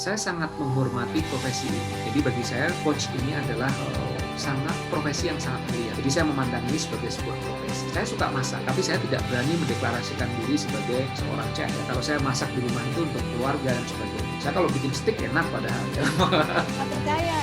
saya sangat menghormati profesi ini. Jadi bagi saya coach ini adalah sangat profesi yang sangat mulia. Jadi saya memandang ini sebagai sebuah profesi. Saya suka masak, tapi saya tidak berani mendeklarasikan diri sebagai seorang chef. Ya, kalau saya masak di rumah itu untuk keluarga dan sebagainya. Saya kalau bikin steak enak padahal. Nggak percaya.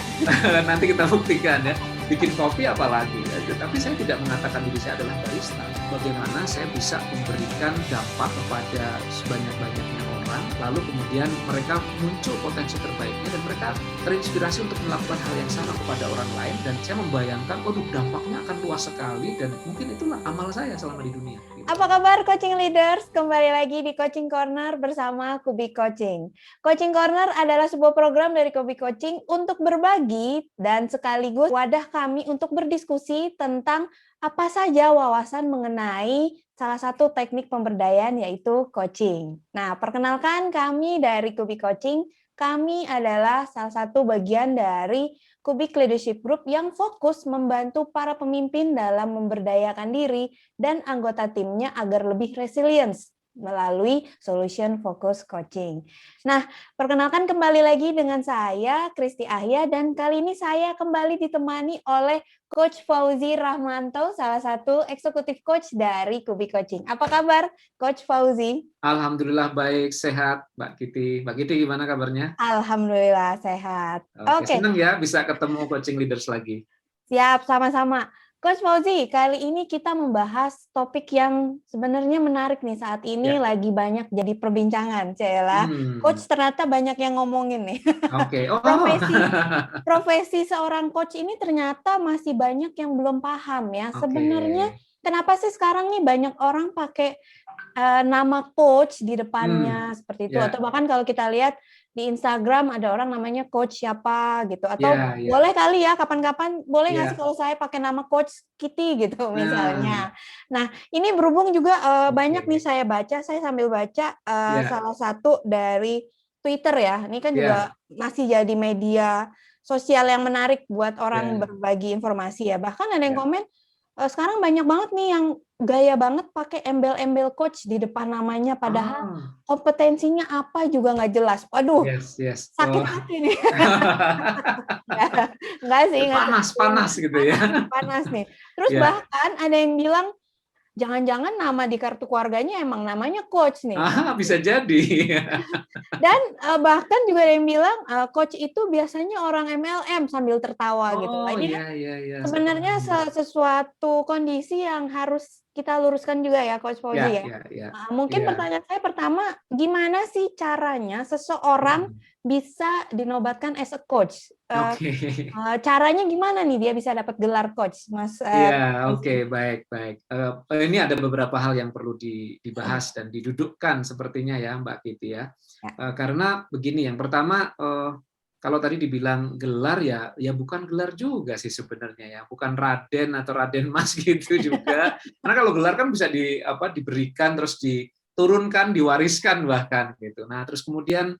Nanti kita buktikan ya. Bikin kopi apalagi. Ya. Tapi saya tidak mengatakan diri saya adalah barista. Bagaimana saya bisa memberikan dampak kepada sebanyak-banyaknya orang, lalu kemudian mereka muncul potensi terbaiknya dan mereka terinspirasi untuk melakukan hal yang sama kepada orang lain, dan saya membayangkan, waduh, dampaknya akan luas sekali dan mungkin itulah amal saya selama di dunia. Gitu. Apa kabar Coaching Leaders? Kembali lagi di Coaching Corner bersama Kubi Coaching. Coaching Corner adalah sebuah program dari Kubi Coaching untuk berbagi dan sekaligus wadah kami untuk berdiskusi tentang apa saja wawasan mengenai salah satu teknik pemberdayaan yaitu coaching. Nah, perkenalkan kami dari Kubi Coaching. Kami adalah salah satu bagian dari Kubik Leadership Group yang fokus membantu para pemimpin dalam memberdayakan diri dan anggota timnya agar lebih resilience melalui Solution Focus Coaching. Nah, perkenalkan kembali lagi dengan saya, Kristi Ahya, dan kali ini saya kembali ditemani oleh Coach Fauzi Rahmanto, salah satu eksekutif coach dari Kubik Coaching. Apa kabar, Coach Fauzi? Alhamdulillah baik, sehat, Mbak Kiti. Mbak Kiti gimana kabarnya? Alhamdulillah sehat. Oke, Oke. senang ya bisa ketemu coaching leaders lagi. Siap, sama-sama. Coach Fauzi, kali ini kita membahas topik yang sebenarnya menarik nih saat ini Ya. lagi banyak jadi perbincangan, Cela. Coach ternyata banyak yang ngomongin nih. Oke. Oh. Profesi seorang coach ini ternyata masih banyak yang belum paham ya. Oke. Sebenarnya kenapa sih sekarang nih banyak orang pakai nama coach di depannya seperti itu, Ya. atau bahkan kalau kita lihat di Instagram ada orang namanya coach siapa gitu, atau Ya. boleh kali ya kapan-kapan boleh nggak Ya. sih kalau saya pakai nama coach Kitty gitu misalnya. Nah, ini berhubung juga banyak nih saya sambil baca salah satu dari Twitter ya. Ini kan juga masih jadi media sosial yang menarik buat orang berbagi informasi ya. Bahkan ada yang komen sekarang banyak banget nih yang gaya banget pakai embel-embel coach di depan namanya, padahal kompetensinya apa juga nggak jelas. Waduh, sakit hati nih. Nggak sih. Panas gitu ya. Panas nih. Terus bahkan ada yang bilang, jangan-jangan nama di kartu keluarganya emang namanya coach nih. Bisa jadi. Dan bahkan juga ada yang bilang coach itu biasanya orang MLM sambil tertawa gitu. Ini kan sebenarnya sesuatu kondisi yang harus kita luruskan juga ya, Coach Fauzi ya. Mungkin pertanyaan saya pertama, gimana sih caranya seseorang bisa dinobatkan as a coach? Caranya gimana nih dia bisa dapat gelar coach, Mas? Baik. Ini ada beberapa hal yang perlu dibahas dan didudukkan sepertinya ya, Mbak Kiti ya. Karena begini, yang pertama, kalau tadi dibilang gelar ya bukan gelar juga sih sebenarnya ya, bukan Raden atau Raden Mas gitu juga. Karena kalau gelar kan bisa diberikan terus diturunkan, diwariskan bahkan gitu. Nah, terus kemudian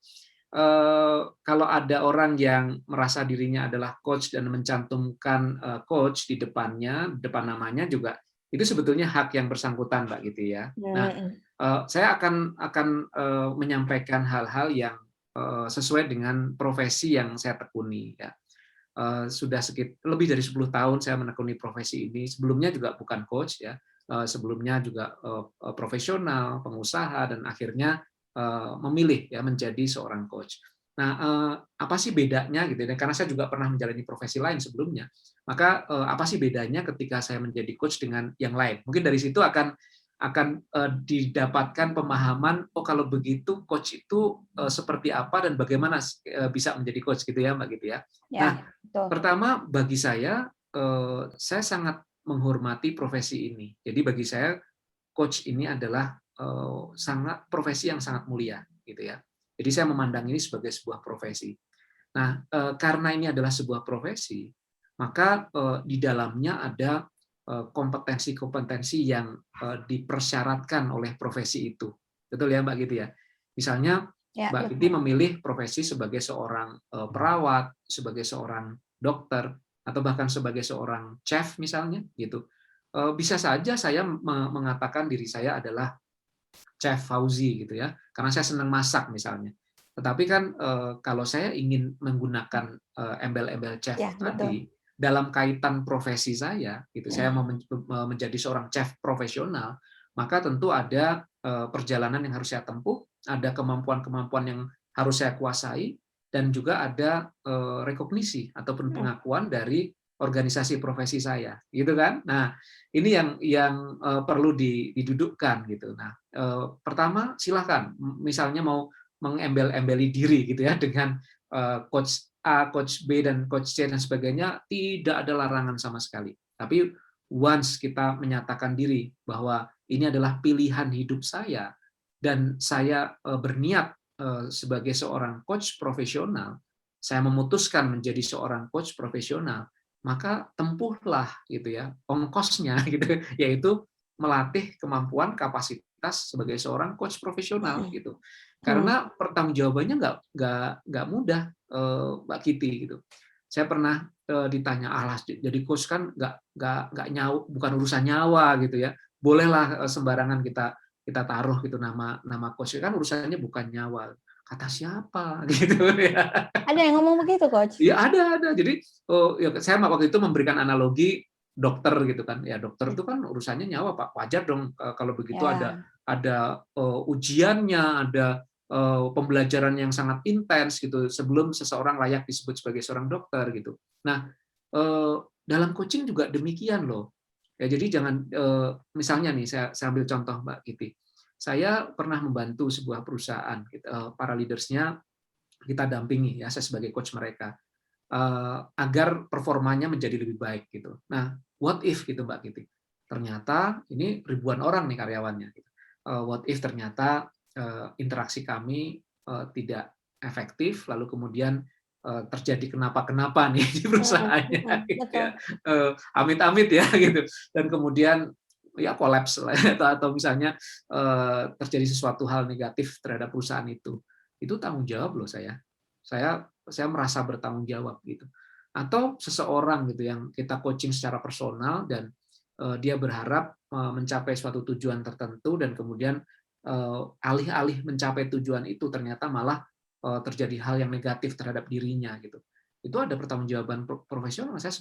kalau ada orang yang merasa dirinya adalah coach dan mencantumkan coach di depannya, depan namanya juga, itu sebetulnya hak yang bersangkutan, Mbak gitu ya. Nah, saya akan menyampaikan hal-hal yang sesuai dengan profesi yang saya tekuni ya. Sudah lebih dari 10 tahun saya menekuni profesi ini. Sebelumnya juga bukan coach ya. Sebelumnya juga profesional, pengusaha, dan akhirnya memilih ya menjadi seorang coach. Nah, apa sih bedanya gitu ya? Karena saya juga pernah menjalani profesi lain sebelumnya. Maka apa sih bedanya ketika saya menjadi coach dengan yang lain? Mungkin dari situ akan didapatkan pemahaman, oh kalau begitu coach itu seperti apa dan bagaimana bisa menjadi coach gitu ya, Mbak gitu ya. Nah, pertama bagi saya sangat menghormati profesi ini. Jadi bagi saya coach ini adalah sangat profesi yang sangat mulia gitu ya. Jadi saya memandang ini sebagai sebuah profesi. Nah, karena ini adalah sebuah profesi, maka di dalamnya ada kompetensi-kompetensi yang dipersyaratkan oleh profesi itu. Betul ya, Mbak Giti ya? Misalnya, Mbak Giti memilih profesi sebagai seorang perawat, sebagai seorang dokter, atau bahkan sebagai seorang chef misalnya, gitu. Bisa saja saya mengatakan diri saya adalah Chef Fauzi gitu ya, karena saya senang masak misalnya. Tetapi kan kalau saya ingin menggunakan embel-embel chef Ya, betul. tadi dalam kaitan profesi saya, gitu, saya Nah, mau menjadi seorang chef profesional, maka tentu ada perjalanan yang harus saya tempuh, ada kemampuan-kemampuan yang harus saya kuasai, dan juga ada rekognisi ataupun pengakuan dari organisasi profesi saya, gitu kan? Nah, ini yang perlu didudukkan gitu. Nah, pertama silahkan, misalnya mau mengembel-embeli diri gitu ya dengan coach A, coach B, dan coach C dan sebagainya, tidak ada larangan sama sekali. Tapi once kita menyatakan diri bahwa ini adalah pilihan hidup saya dan saya berniat sebagai seorang coach profesional, saya memutuskan menjadi seorang coach profesional, maka tempuhlah gitu ya ongkosnya gitu, yaitu melatih kemampuan kapasitas sebagai seorang coach profesional gitu. Karena pertanggungjawabannya nggak mudah, Mbak Kiti gitu. Saya pernah ditanya, alas jadi coach kan nggak nyawa, bukan urusan nyawa gitu ya. Bolehlah sembarangan kita taruh gitu nama coach, kan urusannya bukan nyawa. Kata siapa gitu ya. ada yang ngomong begitu, Coach? Iya ada. Jadi ya saya waktu itu memberikan analogi dokter gitu kan. Ya dokter itu kan urusannya nyawa, Pak. Wajar dong kalau begitu Ya. ada ujiannya, ada pembelajaran yang sangat intens gitu sebelum seseorang layak disebut sebagai seorang dokter gitu. Nah, dalam coaching juga demikian loh. Ya jadi jangan misalnya nih saya ambil contoh Mbak Kiti. Saya pernah membantu sebuah perusahaan para leaders-nya kita dampingi ya, saya sebagai coach mereka agar performanya menjadi lebih baik gitu. Nah, what if gitu Mbak Kiti? Ternyata ini ribuan orang nih karyawannya. Gitu. What if ternyata interaksi kami tidak efektif, lalu kemudian terjadi kenapa-kenapa nih di perusahaannya, gitu Betul. ya. Amit-amit ya gitu. Dan kemudian ya kolaps atau misalnya terjadi sesuatu hal negatif terhadap perusahaan itu tanggung jawab loh saya. Saya merasa bertanggung jawab gitu. Atau seseorang gitu yang kita coaching secara personal dan dia berharap mencapai suatu tujuan tertentu dan kemudian alih-alih mencapai tujuan itu ternyata malah terjadi hal yang negatif terhadap dirinya gitu. Itu ada pertanggungjawaban profesional. Saya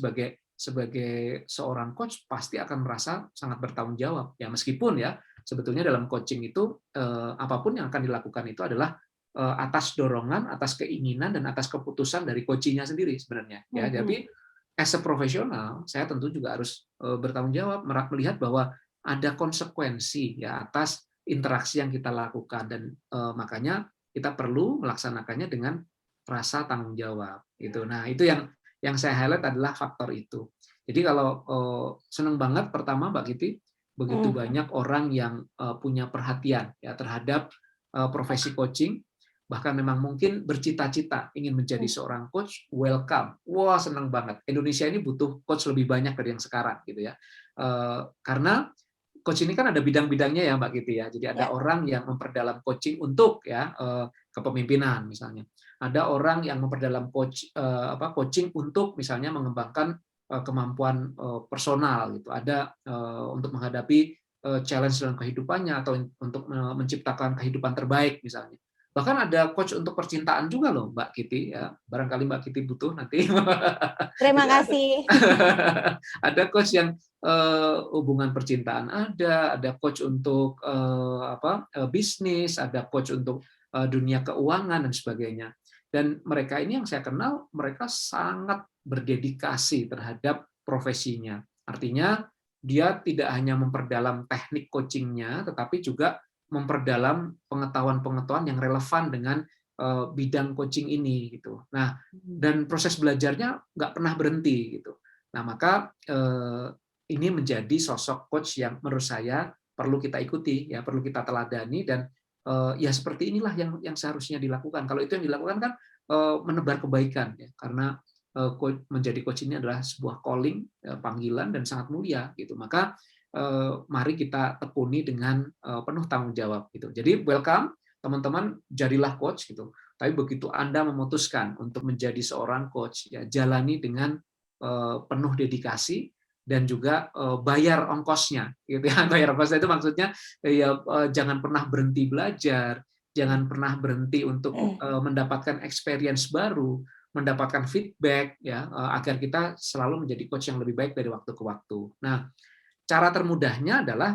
sebagai seorang coach pasti akan merasa sangat bertanggung jawab. Ya meskipun ya sebetulnya dalam coaching itu apapun yang akan dilakukan itu adalah atas dorongan, atas keinginan, dan atas keputusan dari coaching-nya sendiri sebenarnya. Ya, tapi as a profesional, saya tentu juga harus bertanggung jawab, melihat bahwa ada konsekuensi ya atas interaksi yang kita lakukan dan makanya kita perlu melaksanakannya dengan rasa tanggung jawab. Gitu. Nah, itu yang saya highlight adalah faktor itu. Jadi kalau senang banget pertama Mbak Kiti, begitu banyak orang yang punya perhatian ya terhadap profesi coaching, bahkan memang mungkin bercita-cita ingin menjadi seorang coach, welcome. Wah, senang banget. Indonesia ini butuh coach lebih banyak dari yang sekarang gitu ya. Karena coach ini kan ada bidang-bidangnya ya Mbak Kiti ya. Jadi ada Ya. orang yang memperdalam coaching untuk ya kepemimpinan misalnya. Ada orang yang memperdalam coaching untuk misalnya mengembangkan kemampuan personal gitu. Ada untuk menghadapi challenge dalam kehidupannya atau untuk menciptakan kehidupan terbaik misalnya. Bahkan ada coach untuk percintaan juga loh, Mbak Kiti ya. Barangkali Mbak Kiti butuh nanti. Terima Jadi kasih. ada coach yang hubungan percintaan ada coach untuk bisnis, ada coach untuk dunia keuangan dan sebagainya. Dan mereka ini yang saya kenal, mereka sangat berdedikasi terhadap profesinya. Artinya dia tidak hanya memperdalam teknik coachingnya, tetapi juga memperdalam pengetahuan-pengetahuan yang relevan dengan bidang coaching ini gitu. Nah, dan proses belajarnya nggak pernah berhenti gitu. Nah, maka ini menjadi sosok coach yang menurut saya perlu kita ikuti ya, perlu kita teladani dan ya seperti inilah yang seharusnya dilakukan. Kalau itu yang dilakukan kan menebar kebaikan ya, karena menjadi coach ini adalah sebuah calling, panggilan dan sangat mulia gitu. Maka mari kita tekuni dengan penuh tanggung jawab gitu. Jadi welcome teman-teman, jadilah coach gitu. Tapi begitu Anda memutuskan untuk menjadi seorang coach, ya jalani dengan penuh dedikasi dan juga bayar ongkosnya gitu ya. Bayar ongkosnya itu maksudnya ya jangan pernah berhenti belajar, jangan pernah berhenti untuk mendapatkan experience baru, mendapatkan feedback ya, agar kita selalu menjadi coach yang lebih baik dari waktu ke waktu. Nah, cara termudahnya adalah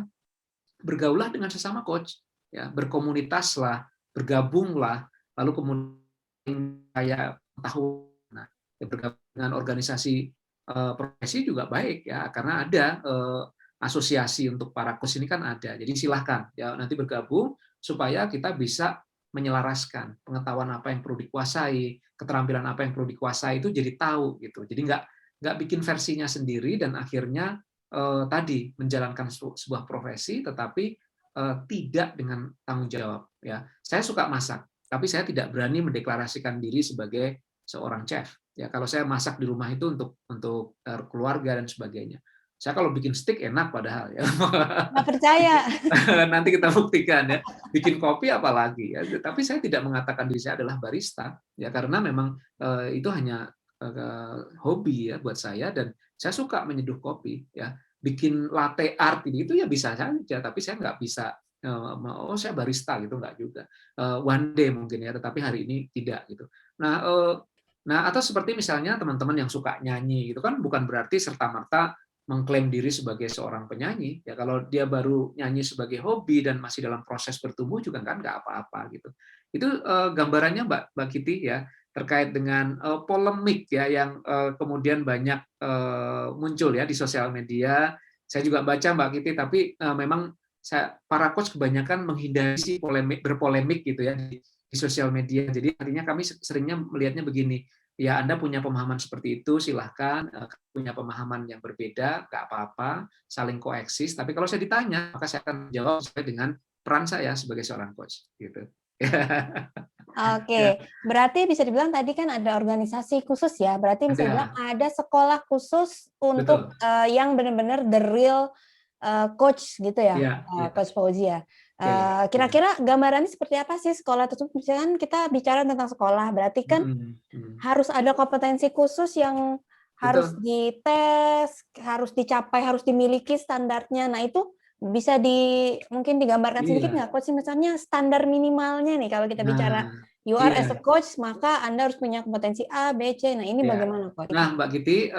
bergaulah dengan sesama coach, ya, berkomunitaslah, bergabunglah, lalu kemudian kayak tahu, nah, ya, bergabung dengan organisasi profesi juga baik ya, karena ada asosiasi untuk para coach ini kan ada. Jadi silahkan ya nanti bergabung supaya kita bisa menyelaraskan pengetahuan apa yang perlu dikuasai, keterampilan apa yang perlu dikuasai itu jadi tahu gitu. Jadi nggak bikin versinya sendiri dan akhirnya tadi menjalankan sebuah profesi tetapi tidak dengan tanggung jawab ya. Saya suka masak, tapi saya tidak berani mendeklarasikan diri sebagai seorang chef. Ya, kalau saya masak di rumah itu untuk keluarga dan sebagainya. Saya kalau bikin steak enak padahal ya. Nggak percaya. Nanti kita buktikan ya. Bikin kopi apalagi ya. Tapi saya tidak mengatakan diri saya adalah barista ya karena memang itu hanya hobi ya buat saya dan saya suka menyeduh kopi ya. Bikin latte art itu ya bisa saja, tapi saya nggak bisa oh saya barista gitu nggak juga. One day mungkin ya, tetapi hari ini tidak gitu. Nah, atau seperti misalnya teman-teman yang suka nyanyi, itu kan bukan berarti serta-merta mengklaim diri sebagai seorang penyanyi. Ya kalau dia baru nyanyi sebagai hobi dan masih dalam proses bertumbuh juga kan nggak apa-apa gitu. Itu gambarannya Mbak Kiti ya terkait dengan polemik ya yang kemudian banyak muncul ya di sosial media. Saya juga baca Mbak Kiti, tapi memang para coach kebanyakan menghindari berpolemik gitu ya di sosial media. Jadi artinya kami seringnya melihatnya begini, ya Anda punya pemahaman seperti itu, silahkan. Punya pemahaman yang berbeda, nggak apa-apa, saling koeksis. Tapi kalau saya ditanya, maka saya akan jawab sesuai dengan peran saya sebagai seorang coach. Gitu. Oke, berarti bisa dibilang tadi kan ada organisasi khusus ya, berarti bisa dibilang ada sekolah khusus untuk yang benar-benar the real coach gitu ya, Coach Fauzi ya. Kira-kira gambarannya seperti apa sih sekolah tersebut? Misalkan kita bicara tentang sekolah, berarti kan harus ada kompetensi khusus yang harus dites, harus dicapai, harus dimiliki standarnya. Nah itu bisa mungkin digambarkan sedikit nggak, Coach? Misalnya standar minimalnya nih kalau kita bicara you are as a coach, maka Anda harus punya kompetensi A, B, C. Nah ini bagaimana, Coach? Nah, Mbak Kiti,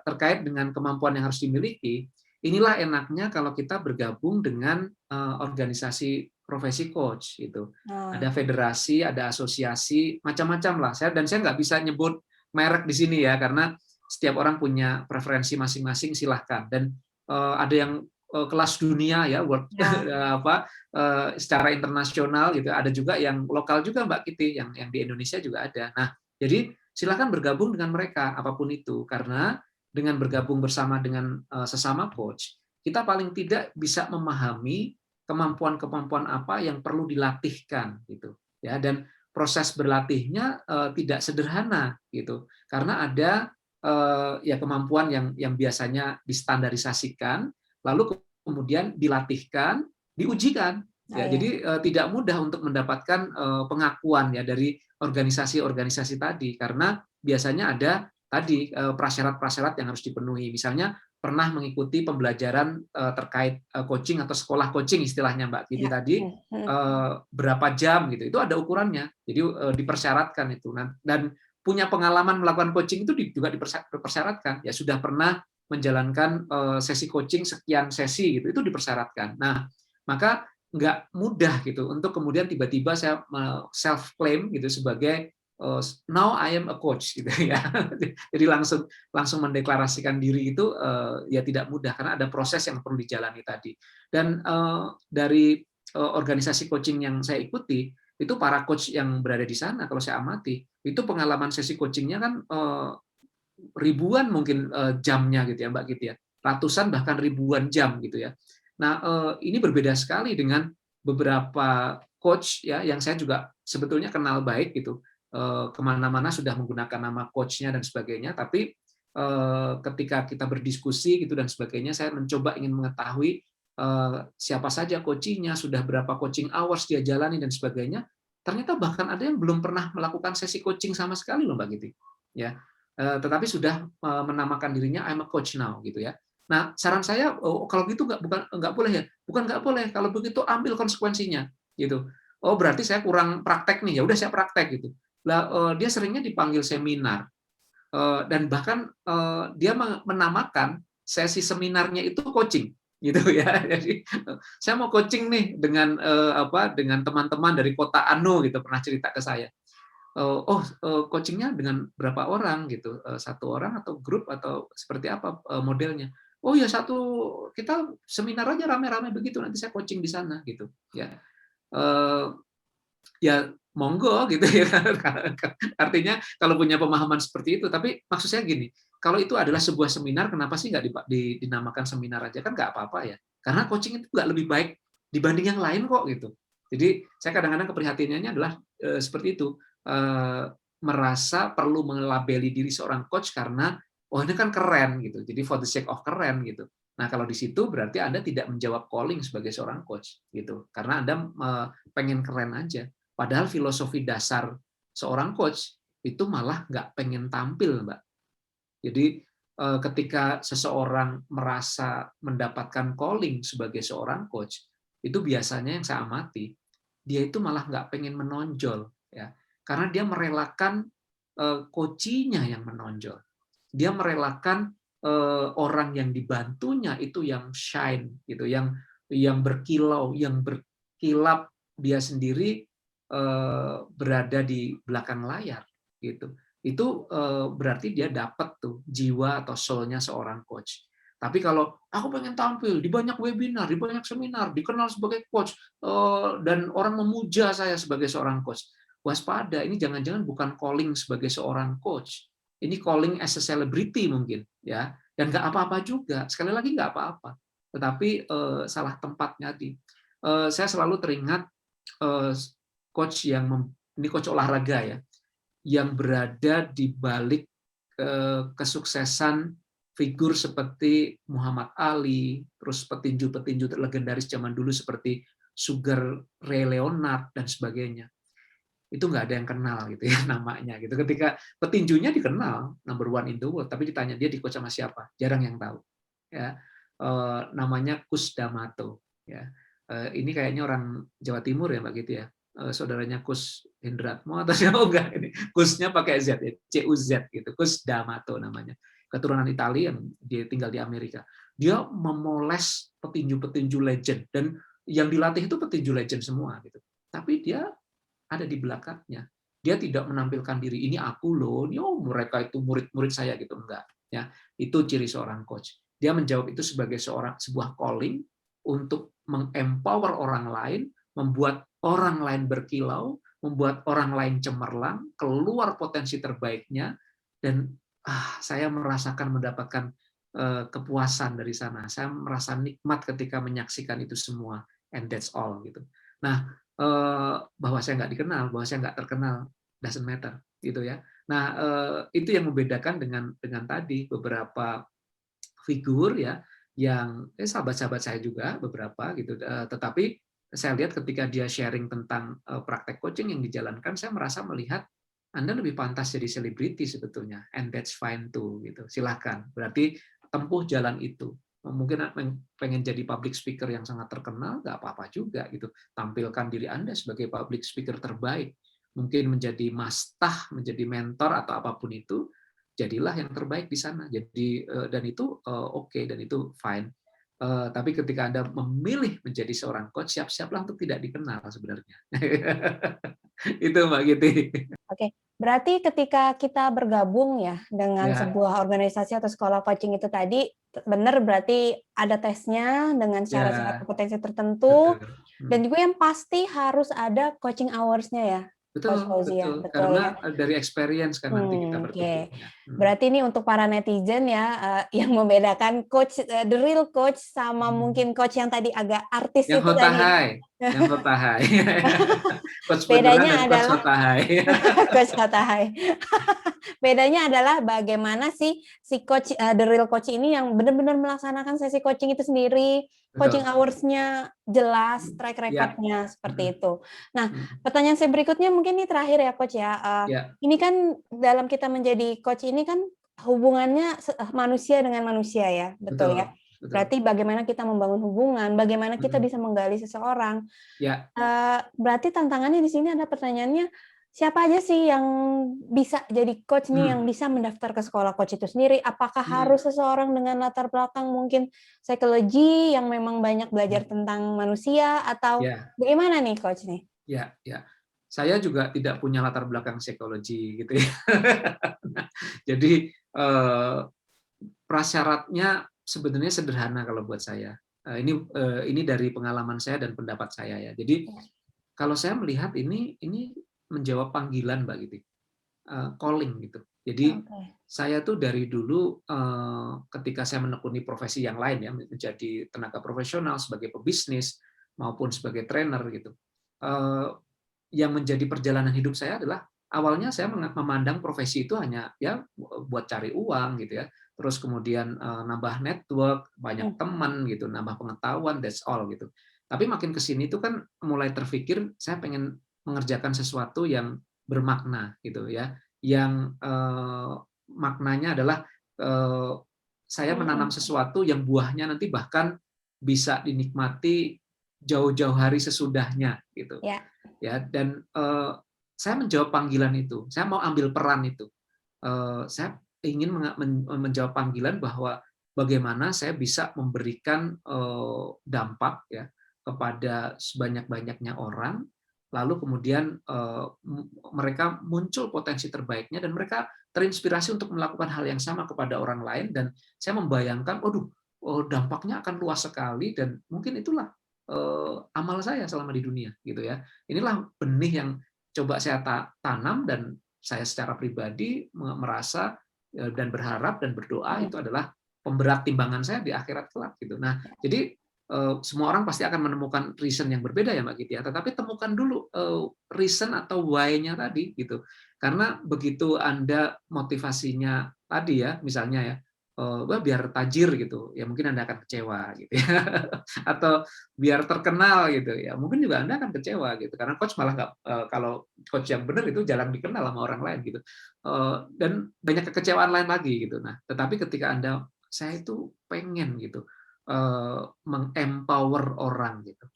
terkait dengan kemampuan yang harus dimiliki, inilah enaknya kalau kita bergabung dengan organisasi profesi coach gitu. Ada federasi, ada asosiasi, macam-macam lah. Saya nggak bisa nyebut merek di sini ya, karena setiap orang punya preferensi masing-masing, silahkan. Dan ada yang kelas dunia ya, secara internasional gitu. Ada juga yang lokal juga Mbak Kiti, yang di Indonesia juga ada. Nah, jadi silahkan bergabung dengan mereka apapun itu, karena dengan bergabung bersama dengan sesama coach, kita paling tidak bisa memahami kemampuan-kemampuan apa yang perlu dilatihkan gitu ya, dan proses berlatihnya tidak sederhana gitu, karena ada ya kemampuan yang biasanya distandarisasikan lalu kemudian dilatihkan, diujikan ya. Jadi tidak mudah untuk mendapatkan pengakuan ya dari organisasi-organisasi tadi, karena biasanya ada tadi prasyarat-prasyarat yang harus dipenuhi. Misalnya pernah mengikuti pembelajaran terkait coaching atau sekolah coaching istilahnya Mbak Kiti tadi, berapa jam gitu. Itu ada ukurannya. Jadi dipersyaratkan itu. Dan punya pengalaman melakukan coaching itu juga dipersyaratkan. Ya sudah pernah menjalankan sesi coaching sekian sesi gitu. Itu dipersyaratkan. Nah, maka nggak mudah gitu untuk kemudian tiba-tiba saya self claim gitu sebagai now I am a coach gitu ya. Jadi langsung mendeklarasikan diri itu ya tidak mudah karena ada proses yang perlu dijalani tadi. Dan dari organisasi coaching yang saya ikuti itu para coach yang berada di sana kalau saya amati itu pengalaman sesi coachingnya kan ribuan mungkin jamnya gitu ya Mbak Kiti ya. Ratusan bahkan ribuan jam gitu ya. Nah, ini berbeda sekali dengan beberapa coach ya yang saya juga sebetulnya kenal baik gitu. Kemana-mana sudah menggunakan nama coachnya dan sebagainya, tapi ketika kita berdiskusi gitu dan sebagainya, saya mencoba ingin mengetahui siapa saja coachingnya, sudah berapa coaching hours dia jalani dan sebagainya. Ternyata bahkan ada yang belum pernah melakukan sesi coaching sama sekali loh Mbak Giti. Ya, tetapi sudah menamakan dirinya I'm a coach now gitu ya. Nah, saran saya kalau gitu nggak boleh ya, bukan nggak boleh. Kalau begitu ambil konsekuensinya gitu. oh berarti saya kurang praktek nih, ya udah saya praktek gitu. Lah dia seringnya dipanggil seminar, dan bahkan dia menamakan sesi seminarnya itu coaching gitu ya. Jadi saya mau coaching nih dengan dengan teman-teman dari kota Anu gitu, pernah cerita ke saya. Coachingnya dengan berapa orang gitu, satu orang atau grup atau seperti apa modelnya? Oh ya satu, kita seminar aja rame-rame begitu, nanti saya coaching di sana gitu ya. Ya monggo gitu ya. Artinya kalau punya pemahaman seperti itu, tapi maksud saya gini, kalau itu adalah sebuah seminar, kenapa sih nggak dinamakan seminar aja, kan nggak apa-apa ya, karena coaching itu nggak lebih baik dibanding yang lain kok gitu. Jadi saya kadang-kadang keprihatinannya adalah seperti itu, merasa perlu melabeli diri seorang coach karena oh ini kan keren gitu, jadi for the sake of keren gitu. Nah kalau di situ berarti Anda tidak menjawab calling sebagai seorang coach gitu, karena Anda pengen keren aja. Padahal filosofi dasar seorang coach itu malah nggak pengen tampil, Mbak. Jadi ketika seseorang merasa mendapatkan calling sebagai seorang coach, itu biasanya yang saya amati, dia itu malah nggak pengen menonjol, ya, karena dia merelakan coaching-nya yang menonjol. Dia merelakan orang yang dibantunya itu yang shine, gitu, yang berkilau, yang berkilap, dia sendiri berada di belakang layar, gitu. Itu berarti dia dapat tuh jiwa atau soul-nya seorang coach. Tapi kalau aku pengen tampil di banyak webinar, di banyak seminar, dikenal sebagai coach, dan orang memuja saya sebagai seorang coach, waspada, ini jangan-jangan bukan calling sebagai seorang coach. Ini calling as a celebrity mungkin, ya, dan nggak apa-apa juga. Sekali lagi nggak apa-apa. Tetapi salah tempatnya di. Saya selalu teringat coach ini coach olahraga ya, yang berada di balik kesuksesan figur seperti Muhammad Ali, terus petinju-petinju legendaris zaman dulu seperti Sugar Ray Leonard dan sebagainya. Itu nggak ada yang kenal gitu ya namanya gitu. Ketika petinjunya dikenal number one in the world, tapi ditanya dia di coach sama siapa, jarang yang tahu. Ya, namanya Kus D'Amato. Ya, ini kayaknya orang Jawa Timur ya Mbak gitu ya. Saudaranya Kus Hendratmo atau siapa enggak ini. Kusnya pakai Z ya, CUZ gitu. Kus D'Amato namanya. Keturunan Italia yang dia tinggal di Amerika. Dia memoles petinju-petinju legend dan yang dilatih itu petinju legend semua gitu. Tapi dia ada di belakangnya. Dia tidak menampilkan diri, ini aku loh, ini mereka itu murid-murid saya gitu, enggak. Ya, itu ciri seorang coach. Dia menjawab itu sebagai sebuah calling untuk mengempower orang lain, membuat orang lain berkilau, membuat orang lain cemerlang, keluar potensi terbaiknya, dan saya merasakan mendapatkan kepuasan dari sana. Saya merasa nikmat ketika menyaksikan itu semua, and that's all gitu. Nah, bahwa saya nggak dikenal, bahwa saya nggak terkenal, doesn't matter, gitu ya. Nah, itu yang membedakan dengan tadi beberapa figur ya, yang sahabat-sahabat saya juga beberapa gitu. Tetapi saya lihat ketika dia sharing tentang praktek coaching yang dijalankan, saya merasa melihat Anda lebih pantas jadi selebriti sebetulnya, and that's fine too, gitu. Silahkan. Berarti tempuh jalan itu. Mungkin pengen jadi public speaker yang sangat terkenal, nggak apa-apa juga gitu. Tampilkan diri Anda sebagai public speaker terbaik. Mungkin menjadi mastah, menjadi mentor atau apapun itu, jadilah yang terbaik di sana. Jadi dan itu oke, dan itu fine. Tapi ketika Anda memilih menjadi seorang coach, siap-siaplah untuk tidak dikenal sebenarnya. Itu Mbak Giti. Oke, berarti ketika kita bergabung ya dengan Ya, sebuah organisasi atau sekolah coaching itu tadi, benar berarti ada tesnya dengan syarat-syarat ya, kompetensi tertentu, betul. dan juga yang pasti harus ada coaching hours-nya ya, Coach Betul, Fauzi ya, betul. betul ya. Karena dari experience kan nanti kita Oke. bertumbuhnya. Berarti ini untuk para netizen ya, yang membedakan coach, the real coach sama mungkin coach yang tadi agak artis Yang itu tadi. hotahai, yang hotahai. Coach beneran Bedanya dan coach adalah hotahai. coach hotahai. Bedanya adalah bagaimana si coach, the real coach ini yang benar-benar melaksanakan sesi coaching itu sendiri, coaching Betul. hours-nya jelas, track Ya. record-nya seperti itu. Nah, pertanyaan saya berikutnya mungkin ini terakhir ya coach ya. Ya. Ini kan dalam kita menjadi coach ini kan hubungannya manusia dengan manusia ya, betul ya. Berarti bagaimana kita membangun hubungan, bagaimana kita bisa menggali seseorang. Ya. Berarti tantangannya di sini ada pertanyaannya, siapa aja sih yang bisa jadi coach nih, yang bisa mendaftar ke sekolah coach itu sendiri? Apakah harus seseorang dengan latar belakang mungkin psikologi yang memang banyak belajar tentang manusia, atau bagaimana nih coach nih? Ya. Saya juga tidak punya latar belakang psikologi gitu ya. Jadi prasyaratnya sebenarnya sederhana kalau buat saya. Ini dari pengalaman saya dan pendapat saya ya. Jadi kalau saya melihat ini menjawab panggilan Mbak Giti, calling gitu. Jadi saya tuh dari dulu ketika saya menekuni profesi yang lain ya, menjadi tenaga profesional sebagai pebisnis maupun sebagai trainer gitu. Yang menjadi perjalanan hidup saya adalah awalnya saya memandang profesi itu hanya ya buat cari uang gitu ya. Terus kemudian nambah network, banyak teman gitu, nambah pengetahuan, that's all gitu. Tapi makin ke sini tuh kan mulai terpikir saya pengen mengerjakan sesuatu yang bermakna gitu ya. Yang maknanya adalah saya menanam sesuatu yang buahnya nanti bahkan bisa dinikmati jauh-jauh hari sesudahnya gitu. Ya, dan saya menjawab panggilan itu. Saya mau ambil peran itu. Saya ingin menjawab panggilan bahwa bagaimana saya bisa memberikan dampak ya kepada sebanyak-banyaknya orang, lalu kemudian mereka muncul potensi terbaiknya dan mereka terinspirasi untuk melakukan hal yang sama kepada orang lain, dan saya membayangkan, dampaknya akan luas sekali, dan mungkin itulah amal saya selama di dunia gitu ya. Inilah benih yang coba saya tanam, dan saya secara pribadi merasa dan berharap dan berdoa itu adalah pemberat timbangan saya di akhirat kelak gitu. Nah, jadi semua orang pasti akan menemukan reason yang berbeda ya Mbak Giti ya, tetapi temukan dulu reason atau why-nya tadi gitu. Karena begitu Anda motivasinya tadi ya, misalnya ya, biar tajir gitu, ya mungkin Anda akan kecewa gitu ya. Atau biar terkenal gitu ya, mungkin juga Anda akan kecewa gitu, karena coach malah nggak, kalau coach yang benar itu jarang dikenal sama orang lain gitu. Dan banyak kekecewaan lain lagi gitu. Nah, tetapi ketika Anda, saya itu pengen gitu mengempower orang gitu,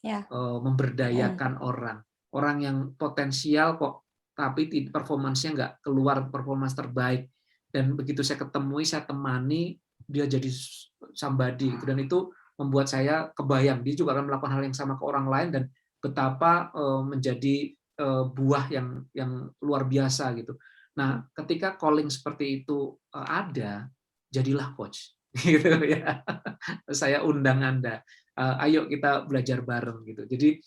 memberdayakan orang yang potensial kok, tapi performance-nya nggak keluar performance terbaik, dan begitu saya ketemui, saya temani, dia jadi somebody gitu, dan itu membuat saya kebayang dia juga akan melakukan hal yang sama ke orang lain, dan betapa menjadi buah yang luar biasa gitu. Nah, ketika calling seperti itu ada, jadilah coach gitu ya. Saya undang Anda, ayo kita belajar bareng gitu. Jadi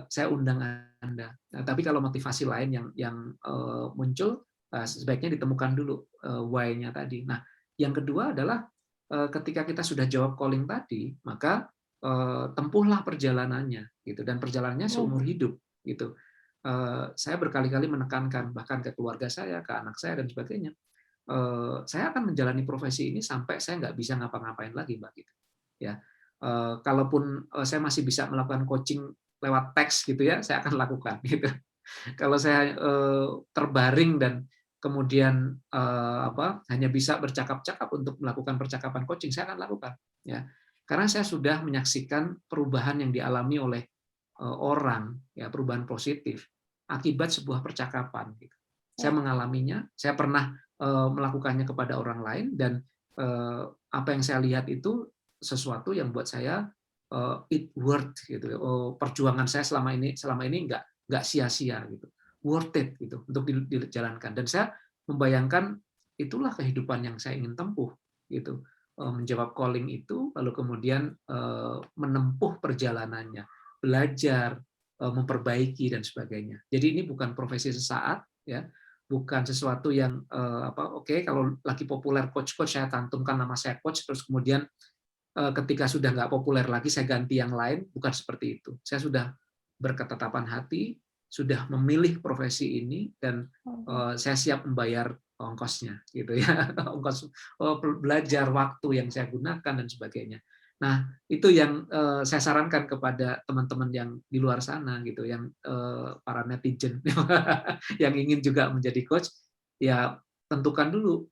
saya undang Anda. Nah, tapi kalau motivasi lain yang muncul, sebaiknya ditemukan dulu why-nya tadi. Nah, yang kedua adalah ketika kita sudah jawab calling tadi, maka tempuhlah perjalanannya gitu, dan perjalanannya seumur hidup gitu. Saya berkali-kali menekankan bahkan ke keluarga saya, ke anak saya dan sebagainya. Saya akan menjalani profesi ini sampai saya nggak bisa ngapa-ngapain lagi, Mbak gitu. Ya, kalaupun saya masih bisa melakukan coaching lewat teks gitu ya, saya akan lakukan gitu. Kalau saya terbaring dan kemudian hanya bisa bercakap-cakap untuk melakukan percakapan coaching, saya akan lakukan ya, karena saya sudah menyaksikan perubahan yang dialami oleh orang ya, perubahan positif akibat sebuah percakapan gitu. Saya mengalaminya, saya pernah melakukannya kepada orang lain, dan apa yang saya lihat itu sesuatu yang buat saya it worth gitu. Perjuangan saya selama ini nggak sia-sia gitu, worth it gitu untuk dijalankan, dan saya membayangkan itulah kehidupan yang saya ingin tempuh gitu, menjawab calling itu, lalu kemudian menempuh perjalanannya, belajar, memperbaiki dan sebagainya. Jadi ini bukan profesi sesaat ya, bukan sesuatu yang oke, kalau lagi populer coach saya cantumkan nama saya coach, terus kemudian ketika sudah nggak populer lagi saya ganti yang lain, bukan seperti itu. Saya sudah berketetapan hati, sudah memilih profesi ini, dan saya siap membayar ongkosnya gitu ya, ongkos belajar, waktu yang saya gunakan dan sebagainya. Nah, itu yang saya sarankan kepada teman-teman yang di luar sana gitu, yang para netizen yang ingin juga menjadi coach, ya tentukan dulu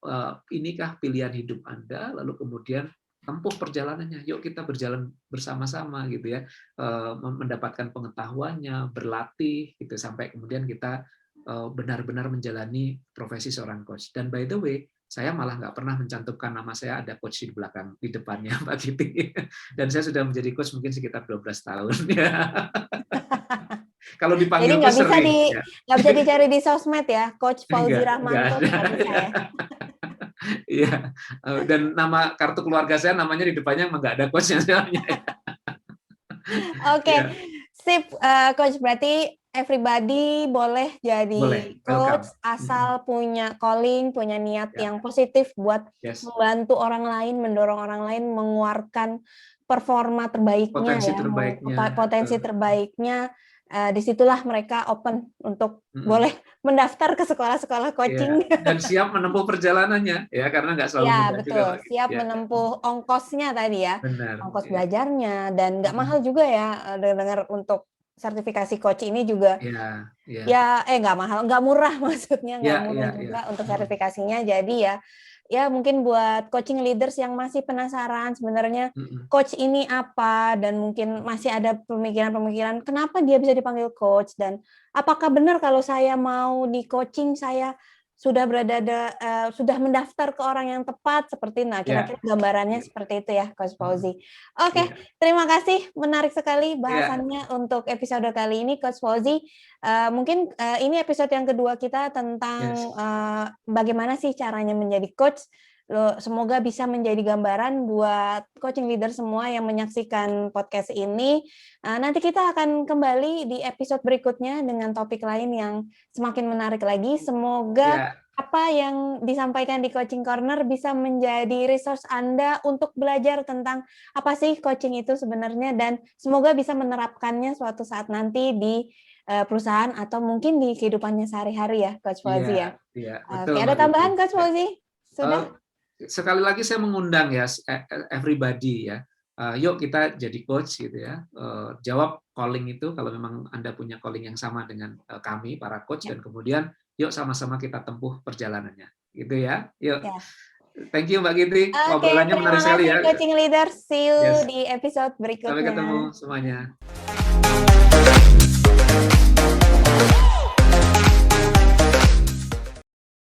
inikah pilihan hidup Anda, lalu kemudian tempuh perjalanannya, yuk kita berjalan bersama-sama gitu ya, mendapatkan pengetahuannya, berlatih gitu sampai kemudian kita benar-benar menjalani profesi seorang coach. Dan by the way, saya malah nggak pernah mencantumkan nama saya ada coach di belakang, di depannya Mbak Kiti. Dan saya sudah menjadi coach mungkin sekitar 12 tahun. Kalau Jadi dipanggil coach sering. nggak bisa dicari di sosmed ya, Coach Fauzi Enggak Rahmanto ada. nggak bisa ya. Iya. Dan nama kartu keluarga saya namanya di depannya emang nggak ada coachnya. Oke, sip, Coach. Berarti everybody boleh jadi coach asal punya calling, punya niat yang positif buat membantu orang lain, mendorong orang lain mengeluarkan performa terbaiknya, potensi terbaiknya. Disitulah mereka open untuk boleh mendaftar ke sekolah-sekolah coaching dan siap menempuh perjalanannya ya, karena nggak selalu mudah betul juga, siap menempuh ongkosnya tadi ya. Benar, ongkos belajarnya, dan nggak mahal juga ya. Dengar untuk sertifikasi coach ini juga nggak mahal, nggak murah maksudnya, nggak murah juga untuk sertifikasinya. Jadi ya mungkin buat coaching leaders yang masih penasaran sebenarnya coach ini apa, dan mungkin masih ada pemikiran-pemikiran kenapa dia bisa dipanggil coach, dan apakah benar kalau saya mau di coaching saya sudah sudah mendaftar ke orang yang tepat, seperti kira-kira gambarannya seperti itu ya, Coach Fauzi. Oke, terima kasih, menarik sekali bahasannya untuk episode kali ini, Coach Fauzi. Mungkin ini episode yang kedua kita tentang bagaimana sih caranya menjadi coach. Semoga bisa menjadi gambaran buat coaching leader semua yang menyaksikan podcast ini. Nanti kita akan kembali di episode berikutnya dengan topik lain yang semakin menarik lagi. Semoga apa yang disampaikan di Coaching Corner bisa menjadi resource Anda untuk belajar tentang apa sih coaching itu sebenarnya, dan semoga bisa menerapkannya suatu saat nanti di perusahaan atau mungkin di kehidupannya sehari-hari ya, Coach Fauzi ya. Oke, ada tambahan Coach Fauzi? Sudah? Sekali lagi saya mengundang ya everybody ya, yuk kita jadi coach gitu ya. Jawab calling itu kalau memang Anda punya calling yang sama dengan kami para coach, dan kemudian yuk sama-sama kita tempuh perjalanannya gitu ya. Yuk. Thank you Mbak Kiti, obrolannya menarik sekali ya. Coaching leader, see you di episode berikutnya. Sampai ketemu semuanya.